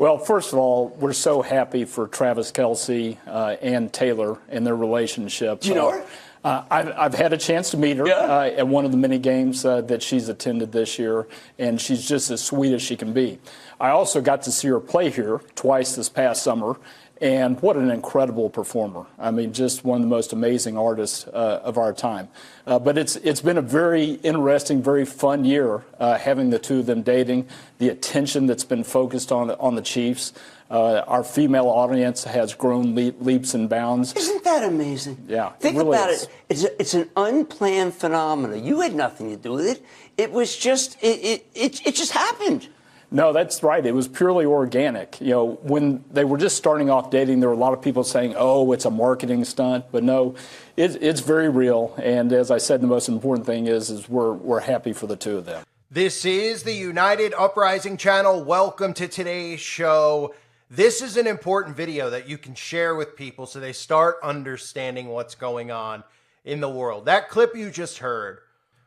Well, first of all, we're so happy for Travis Kelce and Taylor and their relationship. Do you know her? I've had a chance to meet her at one of the mini games that she's attended this year, and she's just as sweet as she can be. I also got to see her play here twice this past summer, and what an incredible performer. I mean, just one of the most amazing artists of our time. But it's been a very interesting, very fun year having the two of them dating, the attention that's been focused on the Chiefs. Our female audience has grown leaps and bounds. Isn't that amazing? Yeah. Think really about is. it. It's an unplanned phenomenon. You had nothing to do with it. It was just, it just happened. No, that's right. It was purely organic. You know, when they were just starting off dating, there were a lot of people saying, oh, it's a marketing stunt. But no, it's very real. And as I said, the most important thing is we're happy for the two of them. This is the United Uprising channel. Welcome to today's show. This is an important video that you can share with people so they start understanding what's going on in the world. That clip you just heard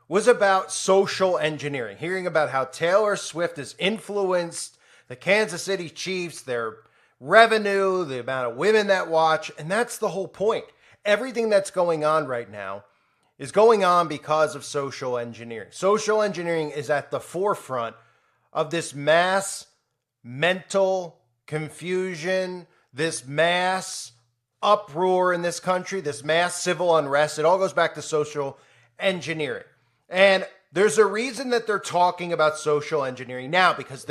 was about social engineering, hearing about how Taylor Swift has influenced the Kansas City Chiefs, their revenue, the amount of women that watch, and that's the whole point. Everything that's going on right now is going on because of social engineering. Social engineering is at the forefront of this mass mental confusion, this mass uproar in this country, this mass civil unrest. It all goes back to social engineering. And there's a reason that they're talking about social engineering now, because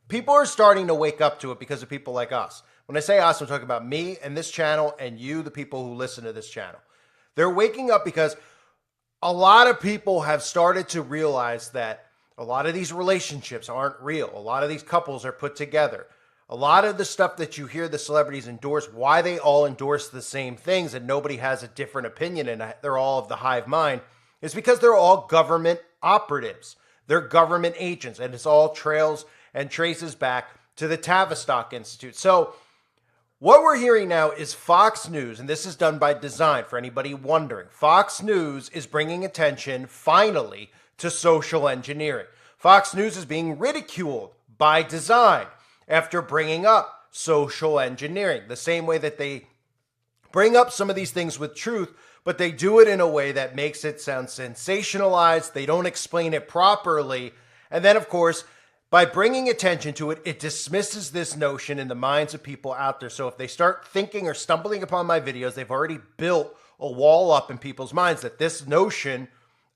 people are starting to wake up to it because of people like us. When I say us, I'm talking about me and this channel and you, the people who listen to this channel. They're waking up because a lot of people have started to realize that a lot of these relationships aren't real. A lot of these couples are put together. A lot of the stuff that you hear the celebrities endorse, why they all endorse the same things and nobody has a different opinion and they're all of the hive mind, is because they're all government operatives. They're government agents, and it's all trails and traces back to the Tavistock Institute. So what we're hearing now is Fox News, and this is done by design for anybody wondering. Fox News is bringing attention, finally, to social engineering. Fox News is being ridiculed by design after bringing up social engineering, the same way that they bring up some of these things with truth, but they do it in a way that makes it sound sensationalized. They don't explain it properly. And then, of course, by bringing attention to it, it dismisses this notion in the minds of people out there. So if they start thinking or stumbling upon my videos, they've already built a wall up in people's minds that this notion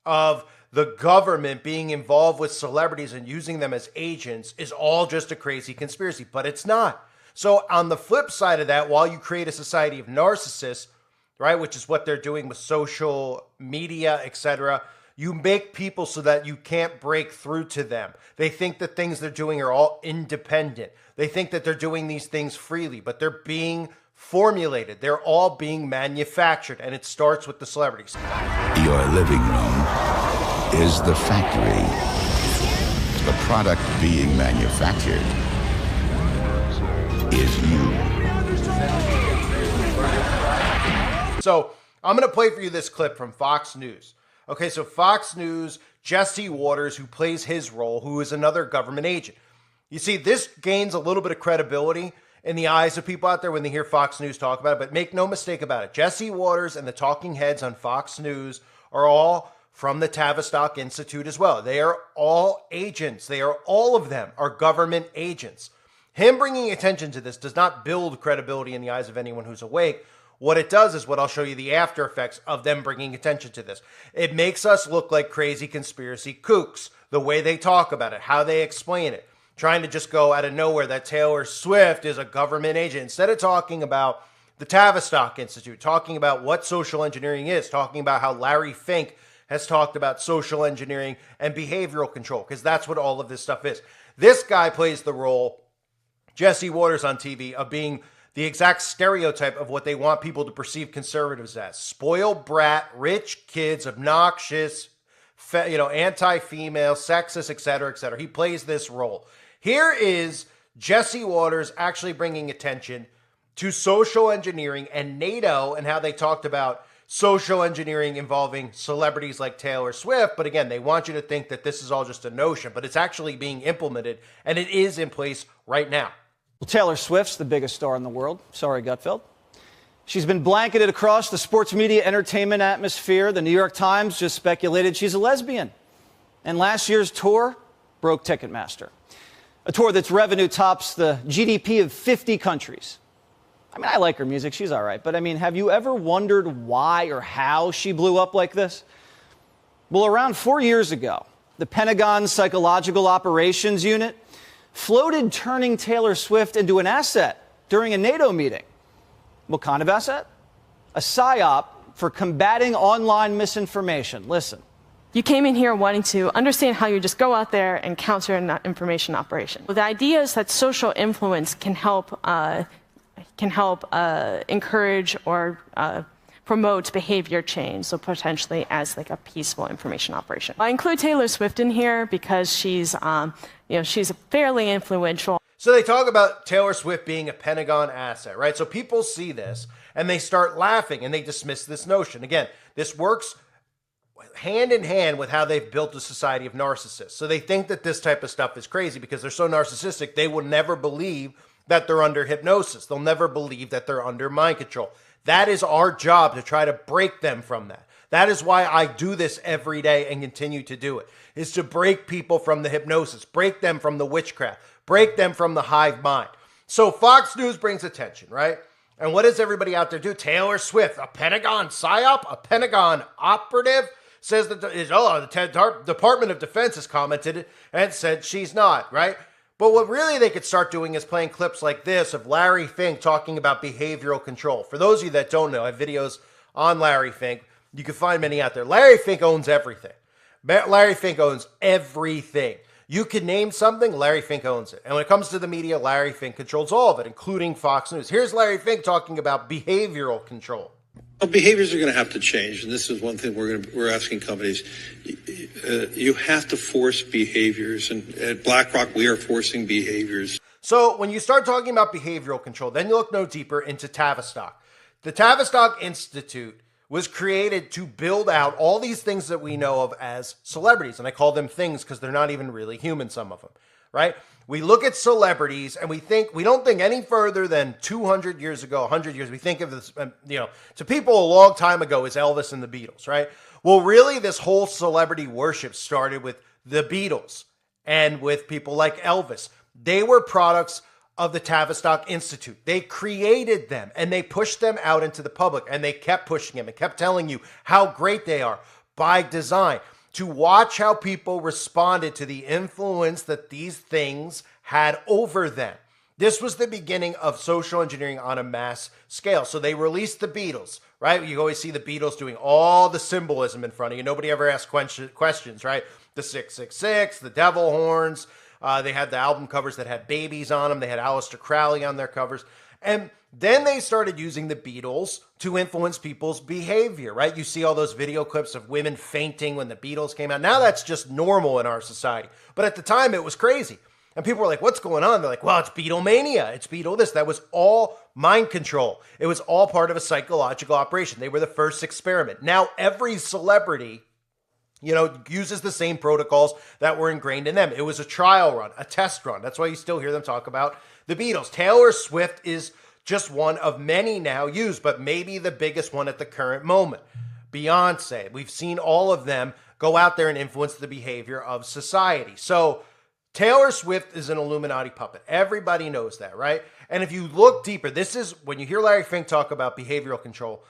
of the government being involved with celebrities and using them as agents is all just a crazy conspiracy, but it's not. So on the flip side of that, while you create a society of narcissists, right, which is what they're doing with social media, etc., you make people so that you can't break through to them. They think the things they're doing are all independent. They think that they're doing these things freely, but they're being formulated. They're all being manufactured, and it starts with the celebrities. Your living room is the factory. The product being manufactured is you. So I'm going to play for you this clip from Fox News. Okay, so Fox News, Jesse Waters, who plays his role, who is another government agent. You see, this gains a little bit of credibility in the eyes of people out there when they hear Fox News talk about it, but make no mistake about it. Jesse Waters and the talking heads on Fox News are all from the Tavistock Institute as well. They are all agents. They are, all of them are government agents. Him bringing attention to this does not build credibility in the eyes of anyone who's awake. What it does is what I'll show you the after effects of them bringing attention to this. It makes us look like crazy conspiracy kooks, the way they talk about it, how they explain it, trying to just go out of nowhere that Taylor Swift is a government agent. Instead of talking about the Tavistock Institute, talking about what social engineering is, talking about how Larry Fink has talked about social engineering and behavioral control, because that's what all of this stuff is. This guy plays the role, Jesse Waters on TV, of being the exact stereotype of what they want people to perceive conservatives as. Spoiled brat, rich kids, obnoxious, anti-female, sexist, etc., etc. He plays this role. Here is Jesse Waters actually bringing attention to social engineering and NATO and how they talked about social engineering involving celebrities like Taylor Swift. But again, they want you to think that this is all just a notion, but it's actually being implemented, and it is in place right now. Well, Taylor Swift's the biggest star in the world. Sorry, Gutfeld. She's been blanketed across the sports media entertainment atmosphere. The New York Times just speculated she's a lesbian. And last year's tour broke Ticketmaster. A tour that's revenue tops the GDP of 50 countries. I mean, I like her music. She's all right. But, I mean, have you ever wondered why or how she blew up like this? Well, around 4 years ago, the Pentagon's Psychological Operations Unit floated turning Taylor Swift into an asset during a NATO meeting. What kind of asset? A psyop for combating online misinformation. Listen. You came in here wanting to understand how you just go out there and counter an information operation. Well, the idea is that social influence can help encourage or promote behavior change, so potentially as like a peaceful information operation. I include Taylor Swift in here because she's fairly influential. So they talk about Taylor Swift being a Pentagon asset, right? So people see this and they start laughing and they dismiss this notion. Again, this works hand in hand with how they've built a society of narcissists. So they think that this type of stuff is crazy because they're so narcissistic, they will never believe that they're under hypnosis. They'll never believe that they're under mind control. That is our job, to try to break them from that. That is why I do this every day and continue to do it, is to break people from the hypnosis, break them from the witchcraft, break them from the hive mind. So Fox News brings attention, right? And what does everybody out there do? Taylor Swift, a Pentagon psyop, a Pentagon operative, says that the Department of Defense has commented and said she's not, right? But what really they could start doing is playing clips like this of Larry Fink talking about behavioral control. For those of you that don't know, I have videos on Larry Fink. You can find many out there. Larry Fink owns everything. Larry Fink owns everything. You can name something, Larry Fink owns it. And when it comes to the media, Larry Fink controls all of it, including Fox News. Here's Larry Fink talking about behavioral control. Well, behaviors are going to have to change, and this is one thing we're asking companies. You have to force behaviors, and at BlackRock, we are forcing behaviors. So when you start talking about behavioral control, then you look no deeper into Tavistock. The Tavistock Institute was created to build out all these things that we know of as celebrities. And I call them things because they're not even really human, some of them, right? We look at celebrities and we don't think any further than 200 years ago, 100 years. We think of this, to people a long time ago is Elvis and the Beatles, right? Well, really, this whole celebrity worship started with the Beatles and with people like Elvis. They were products of the Tavistock Institute. They created them and they pushed them out into the public, and they kept pushing them and kept telling you how great they are by design, to watch how people responded to the influence that these things had over them. This was the beginning of social engineering on a mass scale. So they released the Beatles, right? You always see the Beatles doing all the symbolism in front of you. Nobody ever asked questions, right? The 666, the devil horns. They had the album covers that had babies on them. They had Aleister Crowley on their covers. And then they started using the Beatles to influence people's behavior, right? You see all those video clips of women fainting when the Beatles came out. Now that's just normal in our society. But at the time, it was crazy. And people were like, what's going on? They're like, well, it's Beatlemania. It's Beatle this. That was all mind control. It was all part of a psychological operation. They were the first experiment. Now every celebrity uses the same protocols that were ingrained in them. It was a trial run, a test run. That's why you still hear them talk about the Beatles. Taylor Swift is just one of many now used, but maybe the biggest one at the current moment. Beyonce. We've seen all of them go out there and influence the behavior of society. So Taylor Swift is an Illuminati puppet. Everybody knows that, right? And if you look deeper, this is when you hear Larry Fink talk about behavioral control,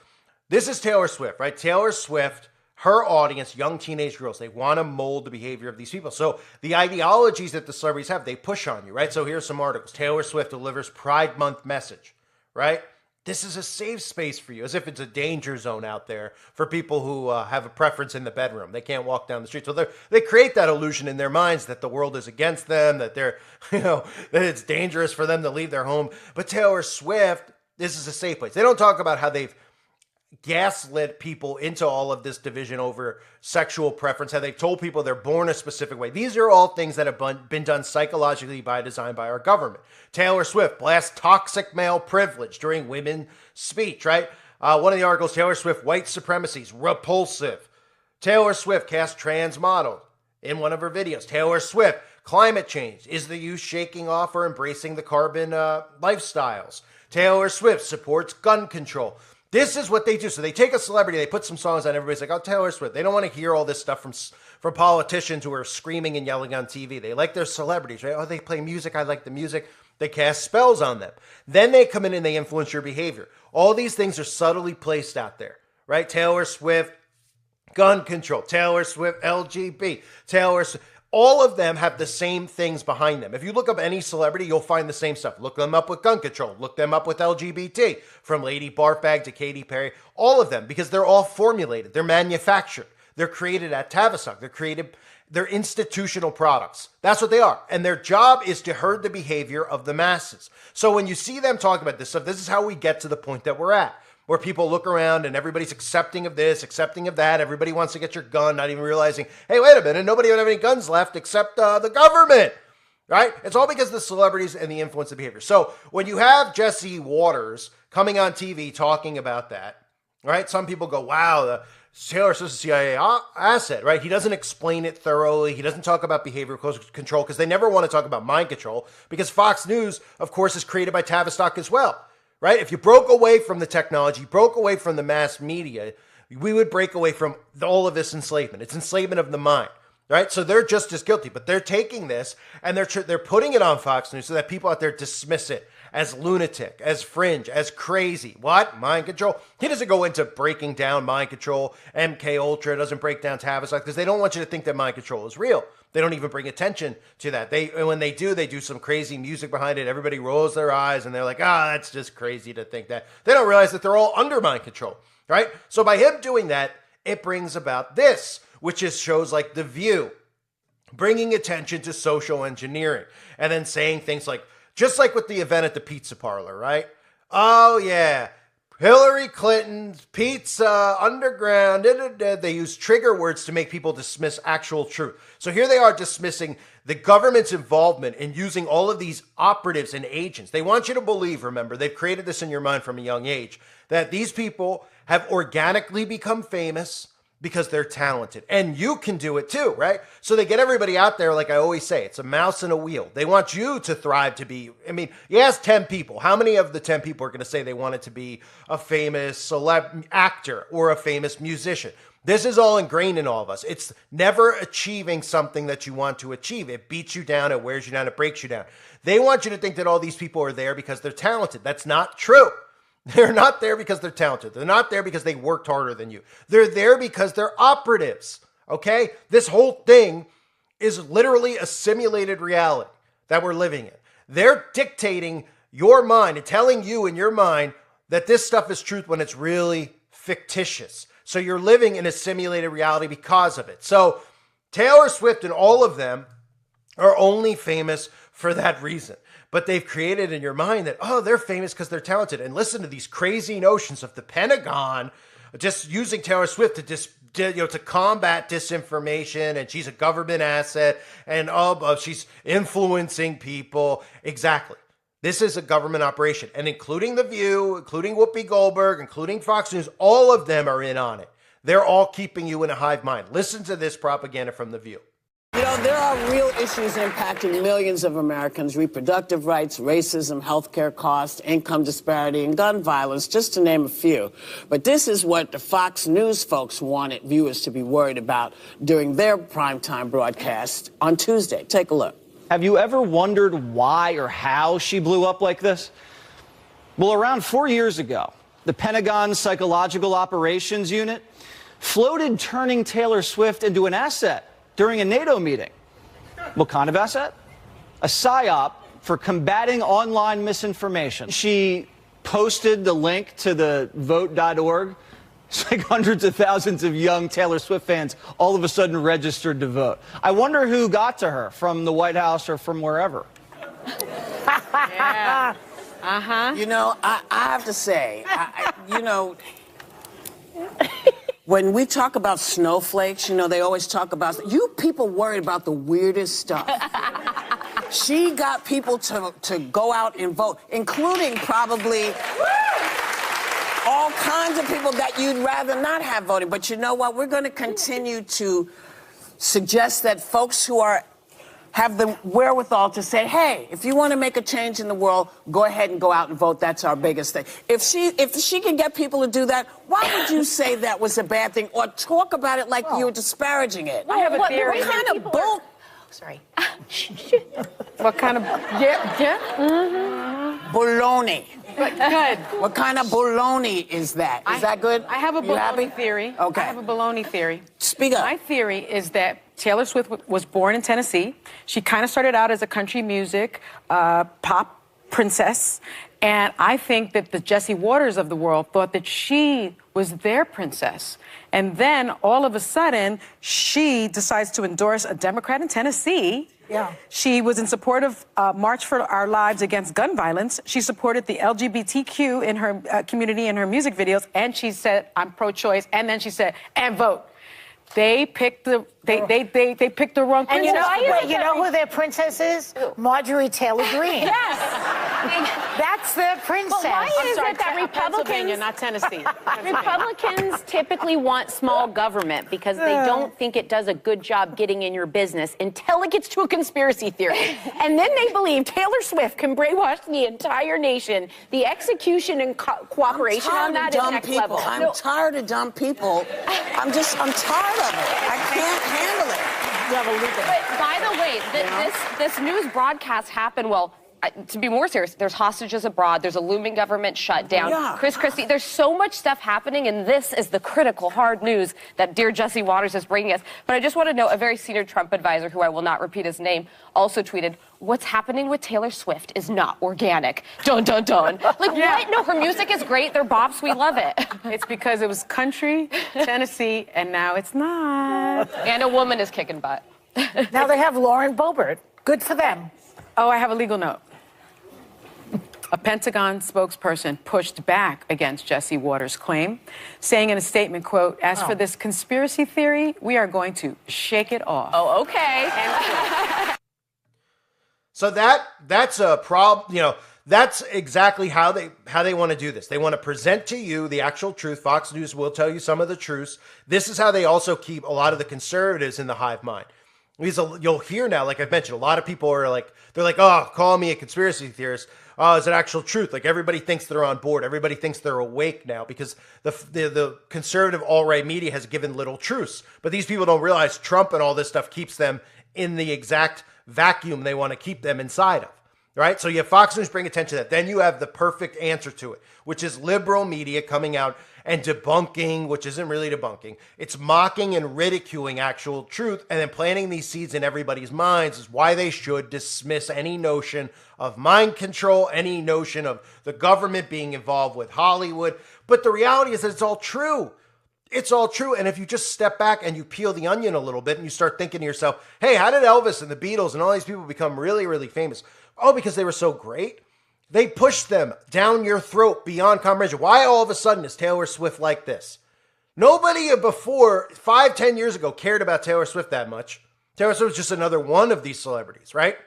this is Taylor Swift, right? Taylor Swift, her audience, young teenage girls, they want to mold the behavior of these people. So the ideologies that the celebrities have, they push on you, right? So here's some articles. Taylor Swift delivers Pride Month message, right? This is a safe space for you, as if it's a danger zone out there for people who have a preference in the bedroom. They can't walk down the street. So they create that illusion in their minds that the world is against them, that they're, that it's dangerous for them to leave their home. But Taylor Swift, this is a safe place. They don't talk about how they've gaslit people into all of this division over sexual preference, how they've told people they're born a specific way. These are all things that have been done psychologically by design by our government. Taylor Swift blasts toxic male privilege during women's speech, right? One of the articles, Taylor Swift, white supremacy's repulsive. Taylor Swift cast trans model in one of her videos. Taylor Swift Climate change. Is the youth shaking off or embracing the carbon lifestyles? Taylor Swift supports gun control. This is what they do. So they take a celebrity, they put some songs on, everybody's like, oh, Taylor Swift. They don't want to hear all this stuff from politicians who are screaming and yelling on TV. They like their celebrities, right? Oh, they play music. I like the music. They cast spells on them. Then they come in and they influence your behavior. All these things are subtly placed out there, right? Taylor Swift, gun control. Taylor Swift, LGBT. Taylor Swift. All of them have the same things behind them. If you look up any celebrity, you'll find the same stuff. Look them up with gun control. Look them up with LGBT, from Lady Barfbag to Katy Perry. All of them, because they're all formulated. They're manufactured. They're created at Tavistock. They're institutional products. That's what they are. And their job is to herd the behavior of the masses. So when you see them talking about this stuff, this is how we get to the point that we're at, where people look around and everybody's accepting of this, accepting of that. Everybody wants to get your gun, not even realizing, hey, wait a minute, nobody would have any guns left except the government, right? It's all because of the celebrities and the influence of behavior. So when you have Jesse Waters coming on TV talking about that, right? Some people go, wow, Taylor Swift's a CIA asset, right? He doesn't explain it thoroughly. He doesn't talk about behavioral control because they never want to talk about mind control, because Fox News, of course, is created by Tavistock as well. Right? If you broke away from the technology, broke away from the mass media, we would break away from all of this enslavement. It's enslavement of the mind, right? So they're just as guilty, but they're taking this and they're putting it on Fox News so that people out there dismiss it as lunatic, as fringe, as crazy. What? Mind control? He doesn't go into breaking down mind control. MK Ultra doesn't break down Tavistock because they don't want you to think that mind control is real. They don't even bring attention to that. When they do some crazy music behind it. Everybody rolls their eyes and they're like, that's just crazy to think that. They don't realize that they're all under mind control, right? So by him doing that, it brings about this, which is shows like The View, bringing attention to social engineering and then saying things like, just like with the event at the pizza parlor, right? Oh, yeah. Hillary Clinton's pizza, underground, they use trigger words to make people dismiss actual truth. So here they are dismissing the government's involvement in using all of these operatives and agents. They want you to believe, remember, they've created this in your mind from a young age, that these people have organically become famous because they're talented. And you can do it too, right? So they get everybody out there, like I always say, it's a mouse and a wheel. They want you to thrive to be, you ask 10 people, how many of the 10 people are going to say they wanted to be a famous celeb actor or a famous musician? This is all ingrained in all of us. It's never achieving something that you want to achieve. It beats you down, it wears you down, it breaks you down. They want you to think that all these people are there because they're talented. That's not true. They're not there because they're talented. They're not there because they worked harder than you. They're there because they're operatives, okay? This whole thing is literally a simulated reality that we're living in. They're dictating your mind and telling you in your mind that this stuff is truth when it's really fictitious. So you're living in a simulated reality because of it. So Taylor Swift and all of them are only famous for that reason. But they've created in your mind that, they're famous because they're talented. And listen to these crazy notions of the Pentagon just using Taylor Swift to combat disinformation, and she's a government asset, and she's influencing people. Exactly. This is a government operation. And including The View, including Whoopi Goldberg, including Fox News, all of them are in on it. They're all keeping you in a hive mind. Listen to this propaganda from The View. There are real issues impacting millions of Americans: reproductive rights, racism, healthcare costs, income disparity, and gun violence, just to name a few. But this is what the Fox News folks wanted viewers to be worried about during their primetime broadcast on Tuesday. Take a look. Have you ever wondered why or how she blew up like this? Well, around 4 years ago, the Pentagon's Psychological Operations Unit floated turning Taylor Swift into an asset during a NATO meeting. What kind of asset? A PSYOP for combating online misinformation. She posted the link to the vote.org. It's like hundreds of thousands of young Taylor Swift fans all of a sudden registered to vote. I wonder who got to her from the White House or from wherever. Yeah. I have to say, when we talk about snowflakes, they always talk about, you people worried about the weirdest stuff. She got people to go out and vote, including probably all kinds of people that you'd rather not have voting. But you know what? We're going to continue to suggest that folks who are have the wherewithal to say, hey, if you want to make a change in the world, go ahead and go out and vote. That's our biggest thing. If she can get people to do that, why would you say that was a bad thing or talk about it like you were disparaging it? I have a theory. What kind of bull? Sorry. What kind of Baloney. Good. What kind of baloney is that? Is that good? I have a You happy? baloney theory. Okay. I have a baloney theory. Speak up. My theory is that Taylor Swift was born in Tennessee. She kind of started out as a country music pop princess. And I think that the Jessie Waters of the world thought that she was their princess. And then all of a sudden, she decides to endorse a Democrat in Tennessee. Yeah. She was in support of March for Our Lives against gun violence. She supported the LGBTQ in her community in her music videos. And she said, I'm pro-choice. And then she said, and vote. They picked the they picked the wrong princess. And you know who their princess is? Marjorie Taylor Greene. Yes. That's their princess. But why is it that Pennsylvania, Republicans, not Tennessee? Republicans typically want small government because they don't think it does a good job getting in your business until it gets to a conspiracy theory. And then they believe Taylor Swift can brainwash the entire nation. The execution and cooperation on that is next level. I'm tired of dumb people. I'm tired of it. I can't handle it. But by the way, this news broadcast happened, to be more serious, there's hostages abroad, there's a looming government shutdown. Yeah. Chris Christie, there's so much stuff happening, and this is the critical, hard news that dear Jessie Waters is bringing us. But I just want to know, a very senior Trump advisor, who I will not repeat his name, also tweeted, what's happening with Taylor Swift is not organic. Dun, dun, dun. Like, what? No, her music is great. They're bops. We love it. It's because it was country, Tennessee, and now it's not. And a woman is kicking butt. Now they have Lauren Boebert. Good for them. Oh, I have a legal note. A Pentagon spokesperson pushed back against Jessie Waters' claim, saying in a statement, quote, as for this conspiracy theory, we are going to shake it off. Oh, okay. So that's a problem. You know, that's exactly how they want to do this. They want to present to you the actual truth. Fox News will tell you some of the truths. This is how they also keep a lot of the conservatives in the hive mind. Because you'll hear now, like I've mentioned, a lot of people are like, they're like, oh, call me a conspiracy theorist. Oh, is it actual truth? Like everybody thinks they're on board. Everybody thinks they're awake now because the conservative alt-right media has given little truce. But these people don't realize Trump and all this stuff keeps them in the exact vacuum they want to keep them inside of. Right? So you have Fox News bring attention to that. Then you have the perfect answer to it, which is liberal media coming out and debunking, which isn't really debunking. It's mocking and ridiculing actual truth and then planting these seeds in everybody's minds is why they should dismiss any notion of mind control, any notion of the government being involved with Hollywood. But the reality is that it's all true. It's all true. And if you just step back and you peel the onion a little bit and you start thinking to yourself, hey, how did Elvis and the Beatles and all these people become really, really famous? Oh, because they were so great. They pushed them down your throat beyond comprehension. Why all of a sudden is Taylor Swift like this? Nobody before 5-10 years ago cared about Taylor Swift that much. Taylor Swift was just another one of these celebrities, right?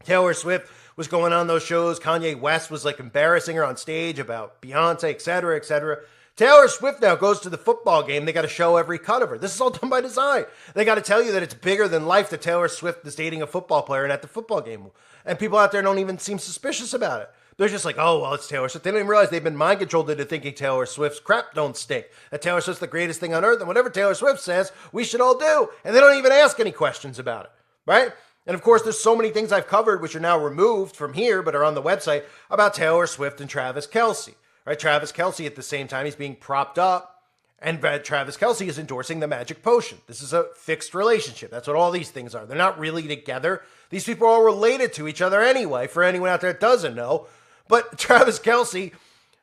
Taylor Swift was going on those shows. Kanye West was like embarrassing her on stage about Beyonce, et cetera, et cetera. Taylor Swift now goes to the football game. They got to show every cut of her. This is all done by design. They got to tell you that it's bigger than life that Taylor Swift is dating a football player and at the football game. And people out there don't even seem suspicious about it. They're just like, oh, well, it's Taylor Swift. They don't even realize they've been mind controlled into thinking Taylor Swift's crap don't stink. That Taylor Swift's the greatest thing on earth. And whatever Taylor Swift says, we should all do. And they don't even ask any questions about it, right? And of course, there's so many things I've covered which are now removed from here but are on the website about Taylor Swift and Travis Kelce. Right? Travis Kelce at the same time, he's being propped up. And Travis Kelce is endorsing the magic potion. This is a fixed relationship. That's what all these things are. They're not really together. These people are all related to each other anyway, for anyone out there that doesn't know. But Travis Kelce,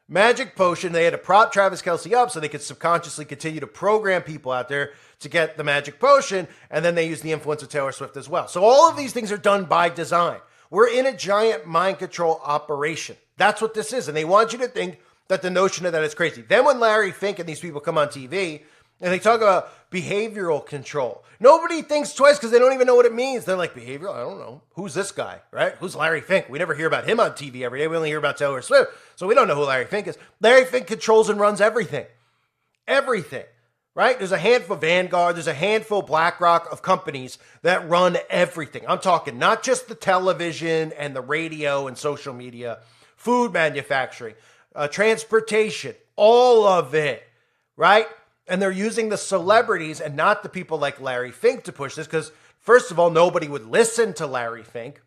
magic potion, they had to prop Travis Kelce up so they could subconsciously continue to program people out there to get the magic potion. And then they use the influence of Taylor Swift as well. So all of these things are done by design. We're in a giant mind control operation. That's what this is. And they want you to think that the notion of that is crazy. Then when Larry Fink and these people come on TV and they talk about behavioral control, nobody thinks twice because they don't even know what it means. They're like, behavioral? I don't know. Who's this guy, right? Who's Larry Fink? We never hear about him on TV every day. We only hear about Taylor Swift. So we don't know who Larry Fink is. Larry Fink controls and runs everything. Everything. right? There's a handful of Vanguard, there's a handful BlackRock of companies that run everything. I'm talking not just the television and the radio and social media, food manufacturing, transportation, all of it, right? And they're using the celebrities and not the people like Larry Fink to push this because, first of all, nobody would listen to Larry Fink.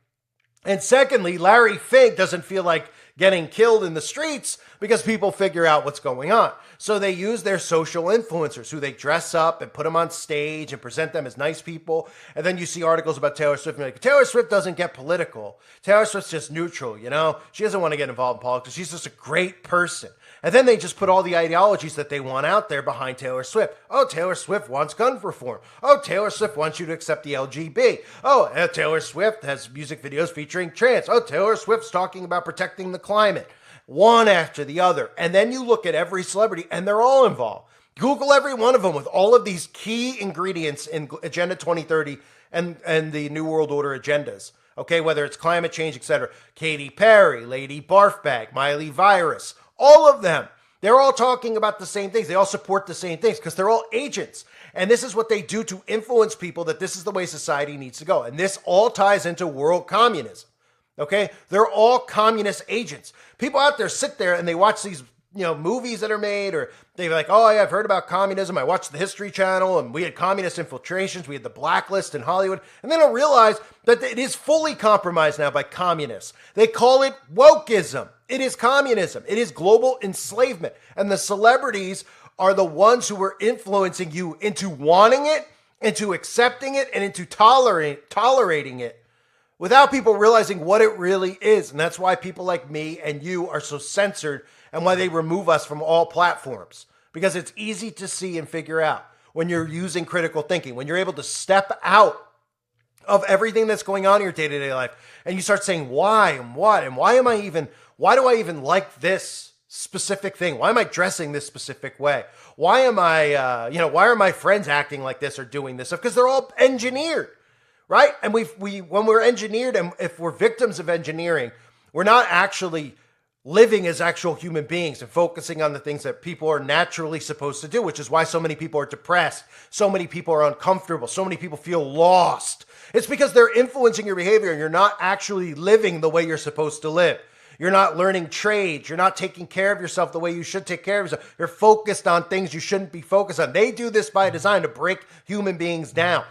And secondly, Larry Fink doesn't feel like getting killed in the streets because people figure out what's going on. So they use their social influencers who they dress up and put them on stage and present them as nice people. And then you see articles about Taylor Swift and like, Taylor Swift doesn't get political. Taylor Swift's just neutral, you know? She doesn't want to get involved in politics. She's just a great person. And then they just put all the ideologies that they want out there behind Taylor Swift. Oh, Taylor Swift wants gun reform. Oh, Taylor Swift wants you to accept the LGB. Oh, Taylor Swift has music videos featuring trans. Oh, Taylor Swift's talking about protecting the climate. One after the other. And then you look at every celebrity and they're all involved. Google every one of them with all of these key ingredients in Agenda 2030 and the New World Order agendas. Okay, whether it's climate change, etc. Katy Perry, Lady Barfbag, Miley Virus, all of them. They're all talking about the same things. They all support the same things because they're all agents. And this is what they do to influence people that this is the way society needs to go. And this all ties into world communism. Okay? They're all communist agents. People out there sit there and they watch these, movies that are made, or they're like, oh yeah, I've heard about communism. I watched the History Channel and we had communist infiltrations. We had the blacklist in Hollywood. And they don't realize that it is fully compromised now by communists. They call it wokeism. It is communism. It is global enslavement. And the celebrities are the ones who are influencing you into wanting it, into accepting it, and into tolerating it without people realizing what it really is. And that's why people like me and you are so censored and why they remove us from all platforms. Because it's easy to see and figure out when you're using critical thinking, when you're able to step out of everything that's going on in your day-to-day life and you start saying why and what and why do I even like this specific thing? Why am I dressing this specific way? Why am I, why are my friends acting like this or doing this stuff? Because they're all engineered, right? And when we're engineered and if we're victims of engineering, we're not actually living as actual human beings and focusing on the things that people are naturally supposed to do, which is why so many people are depressed. So many people are uncomfortable. So many people feel lost. It's because they're influencing your behavior and you're not actually living the way you're supposed to live. You're not learning trades. You're not taking care of yourself the way you should take care of yourself. You're focused on things you shouldn't be focused on. They do this by design to break human beings down.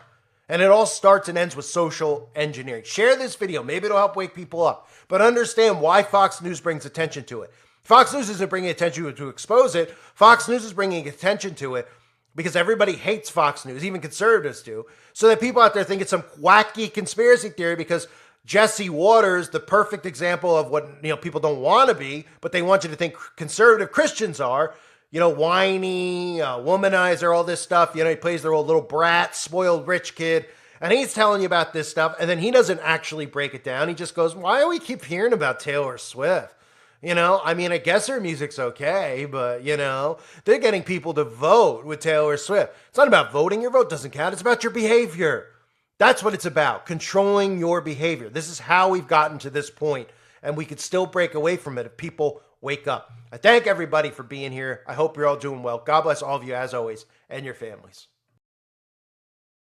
And it all starts and ends with social engineering. Share this video. Maybe it'll help wake people up. But understand why Fox News brings attention to it. Fox News isn't bringing attention to expose it. Fox News is bringing attention to it because everybody hates Fox News, even conservatives do, so that people out there think it's some wacky conspiracy theory because Jesse Waters, the perfect example of what people don't want to be, but they want you to think conservative Christians are, whiny, womanizer, all this stuff. He plays their old little brat, spoiled rich kid. And he's telling you about this stuff, and then he doesn't actually break it down. He just goes, why do we keep hearing about Taylor Swift? I guess her music's okay, but, they're getting people to vote with Taylor Swift. It's not about voting. Your vote doesn't count. It's about your behavior. That's what it's about, controlling your behavior. This is how we've gotten to this point, and we could still break away from it if people wake up. I thank everybody for being here. I hope you're all doing well. God bless all of you, as always, and your families.